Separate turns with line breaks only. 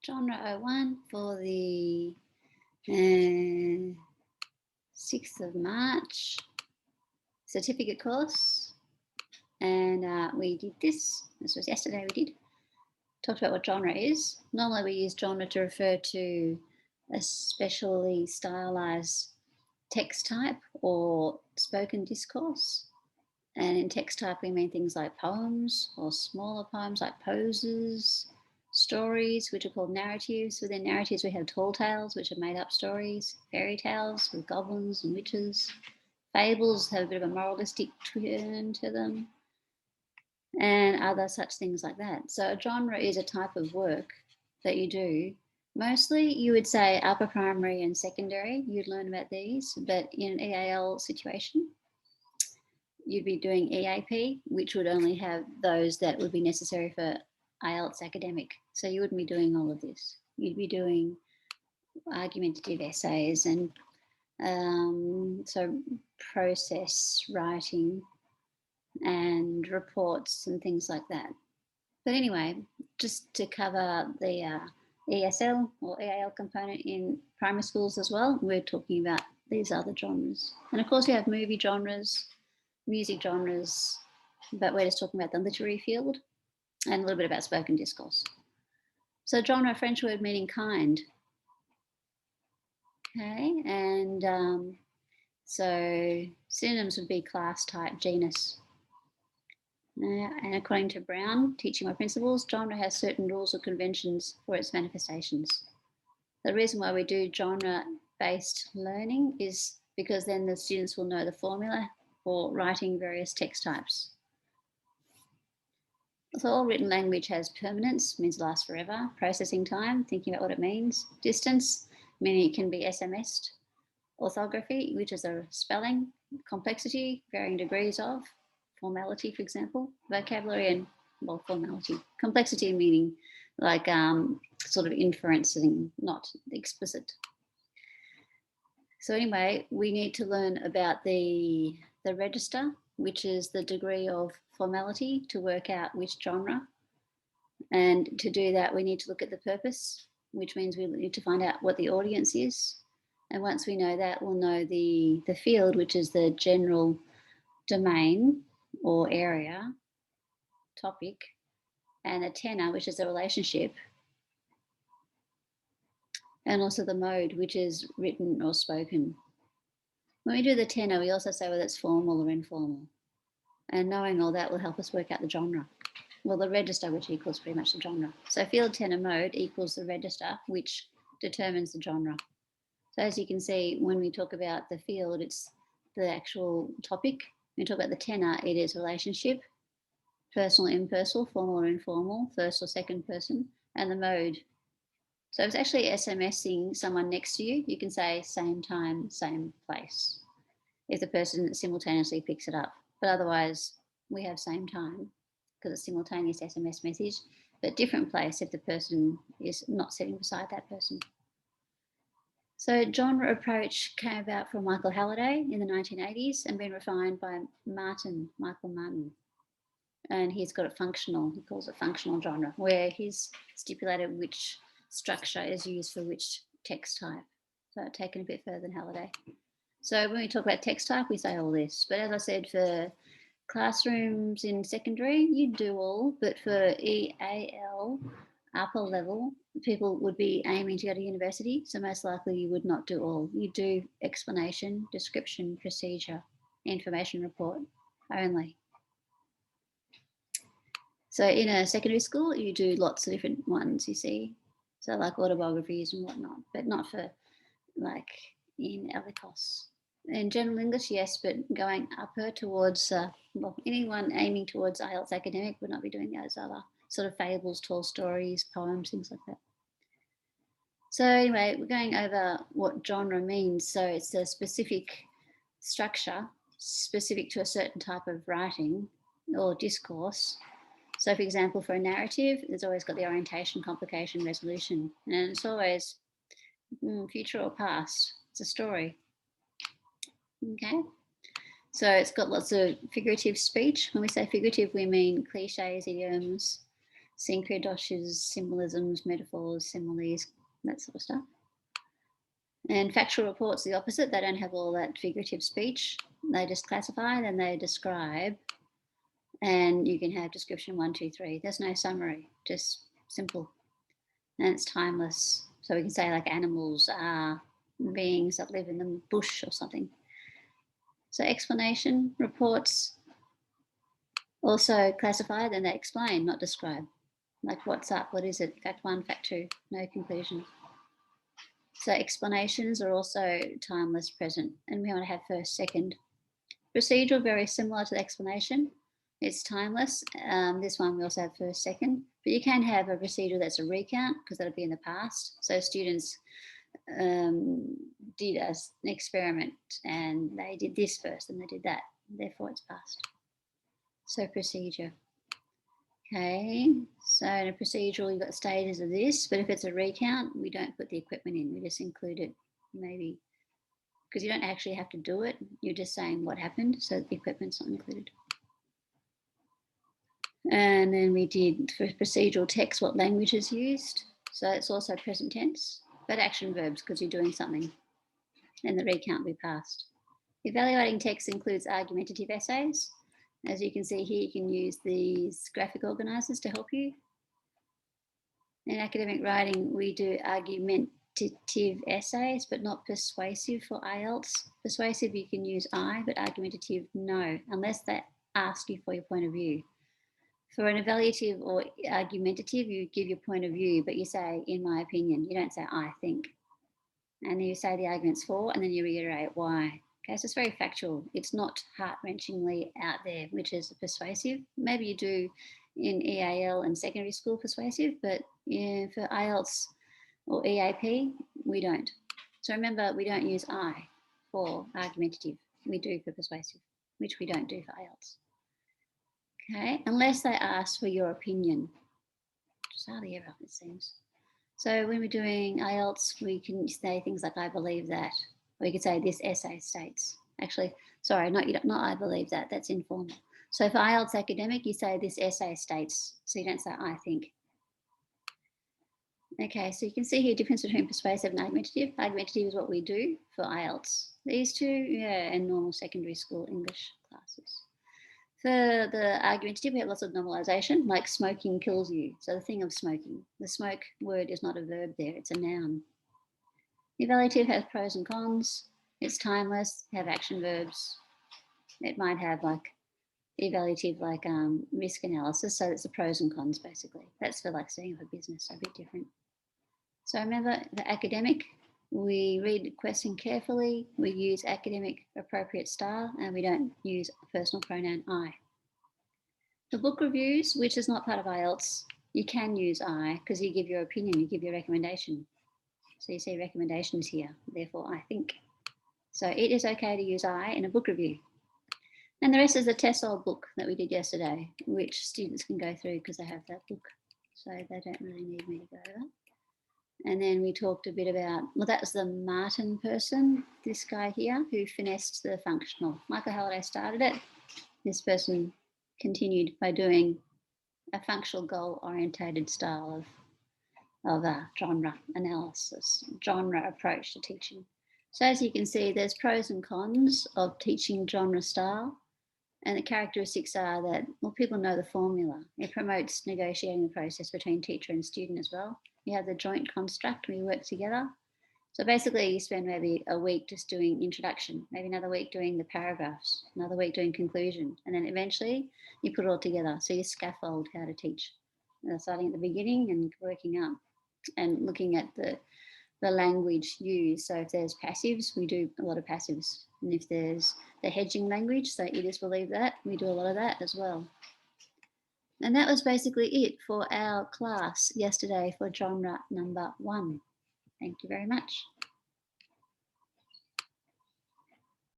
Genre 01 for the 6th of March certificate course. And we did this was yesterday we did. Talked about what genre is. Normally we use genre to refer to a specially stylized text type or spoken discourse. And in text type, we mean things like poems or smaller poems like poses, stories, which are called narratives. Within narratives, we have tall tales, which are made up stories, fairy tales with goblins and witches. Fables have a bit of a moralistic turn to them, and other such things like that. So, a genre is a type of work that you do. Mostly, you would say upper primary and secondary, you'd learn about these, but in an EAL situation, you'd be doing EAP, which would only have those that would be necessary for IELTS academic. So you wouldn't be doing all of this. You'd be doing argumentative essays and so process writing and reports and things like that. But anyway, just to cover the ESL or EAL component in primary schools as well, we're talking about these other genres. And of course, we have movie genres, music genres, but we're just talking about the literary field and a little bit about spoken discourse. So genre, French word meaning kind. Okay, and so synonyms would be class, type, genus. And according to Brown, Teaching My Principles, genre has certain rules or conventions for its manifestations. The reason why we do genre-based learning is because then the students will know the formula for writing various text types. So all written language has permanence, means lasts forever, processing time, thinking about what it means, distance, meaning it can be SMS'd, orthography, which is a spelling, complexity, varying degrees of, formality, for example, vocabulary and, well, formality, complexity meaning like sort of inferencing, not explicit. So anyway, we need to learn about the register, which is the degree of formality to work out which genre. And to do that, we need to look at the purpose, which means we need to find out what the audience is. And once we know that, we'll know the field, which is the general domain or area, topic, and the tenor, which is a relationship, and also the mode, which is written or spoken. When we do the tenor, we also say whether it's formal or informal. And knowing all that will help us work out the genre. Well, the register, which equals pretty much the genre. So field, tenor, mode equals the register, which determines the genre. So as you can see, when we talk about the field, it's the actual topic. When we talk about the tenor, it is relationship, personal, impersonal, formal or informal, first or second person, and the mode. So if it's actually SMSing someone next to you, you can say same time, same place, if the person simultaneously picks it up. But otherwise, we have same time because it's simultaneous SMS message, but different place if the person is not sitting beside that person. So genre approach came about from Michael Halliday in the 1980s and been refined by Michael Martin. And he's got it functional, he calls it functional genre, where he's stipulated which structure is used for which text type. So taken a bit further than Halliday. So when we talk about text type, we say all this. But as I said, for classrooms in secondary, you do all, but for EAL, upper level, people would be aiming to go to university. So most likely you would not do all. You do explanation, description, procedure, information report only. So in a secondary school, you do lots of different ones, you see. So like autobiographies and whatnot, but not for like in ELICOS. In general English, yes, but going upper towards, well, anyone aiming towards IELTS academic would not be doing those other sort of fables, tall stories, poems, things like that. So anyway, we're going over what genre means. So it's a specific structure, specific to a certain type of writing or discourse. So for example, for a narrative, there's always got the orientation, complication, resolution, and it's always future or past. It's a story. Okay. So it's got lots of figurative speech. When we say figurative, we mean cliches, idioms, synchrodoshes, symbolisms, metaphors, similes, that sort of stuff. And factual reports the opposite. They don't have all that figurative speech. They just classify, then they describe, and you can have description 1, 2, 3. There's no summary, just simple. And it's timeless. So we can say like animals are beings that live in the bush or something. So explanation reports also classify, then they explain, not describe. Like what's up, what is it, fact 1, fact 2, no conclusion. So explanations are also timeless, present, and we want to have first, second. Procedural, very similar to the explanation. It's timeless. This one we also have first, second, but you can have a procedure that's a recount because that'll be in the past. So students did an experiment and they did this first and they did that, therefore it's past. So procedure. Okay, so in a procedural, you've got stages of this, but if it's a recount, we don't put the equipment in, we just include it maybe, because you don't actually have to do it, you're just saying what happened, so the equipment's not included. And then we did for procedural text, what language is used. So it's also present tense, but action verbs because you're doing something. And the recount we passed. Evaluating text includes argumentative essays. As you can see here, you can use these graphic organisers to help you. In academic writing, we do argumentative essays, but not persuasive for IELTS. Persuasive, you can use I, but argumentative, no, unless they ask you for your point of view. For an evaluative or argumentative, you give your point of view, but you say, in my opinion. You don't say, I think. And then you say the arguments for, and then you reiterate why. Okay, so it's very factual. It's not heart-wrenchingly out there, which is persuasive. Maybe you do in EAL and secondary school persuasive, but for IELTS or EAP, we don't. So remember, we don't use I for argumentative. We do for persuasive, which we don't do for IELTS. Okay, unless they ask for your opinion, which is hardly ever, it seems. So when we're doing IELTS, we can say things like, I believe that, or you could say this essay states. Actually, sorry, not I believe that, that's informal. So for IELTS academic, you say this essay states, so you don't say I think. Okay, so you can see here difference between persuasive and argumentative. Argumentative is what we do for IELTS. These two, yeah, and normal secondary school English classes. For the argumentative, we have lots of normalization, like smoking kills you. So the thing of smoking, the smoke word is not a verb there, it's a noun. Evaluative has pros and cons. It's timeless, have action verbs. It might have like evaluative, like risk analysis. So it's the pros and cons basically. That's for like setting up a business, so a bit different. So remember the academic, we read the question carefully, we use academic appropriate style, and we don't use personal pronoun I. The book reviews, which is not part of IELTS, you can use I because you give your opinion, you give your recommendation. So you see recommendations here, therefore I think. So it is okay to use I in a book review. And the rest is the TESOL book that we did yesterday, which students can go through because they have that book. So they don't really need me to go over. And then we talked a bit about, well, that was the Martin person, this guy here, who finessed the functional. Michael Halliday started it. This person continued by doing a functional goal-orientated style of genre analysis, genre approach to teaching. So as you can see, there's pros and cons of teaching genre style. And the characteristics are that, well, people know the formula. It promotes negotiating the process between teacher and student as well. You have the joint construct where you work together. So basically you spend maybe a week just doing introduction, maybe another week doing the paragraphs, another week doing conclusion, and then eventually you put it all together. So you scaffold how to teach, starting at the beginning and working up and looking at the language used. So if there's passives, we do a lot of passives. And if there's the hedging language, so you just believe that, we do a lot of that as well. And that was basically it for our class yesterday for genre number 1. Thank you very much.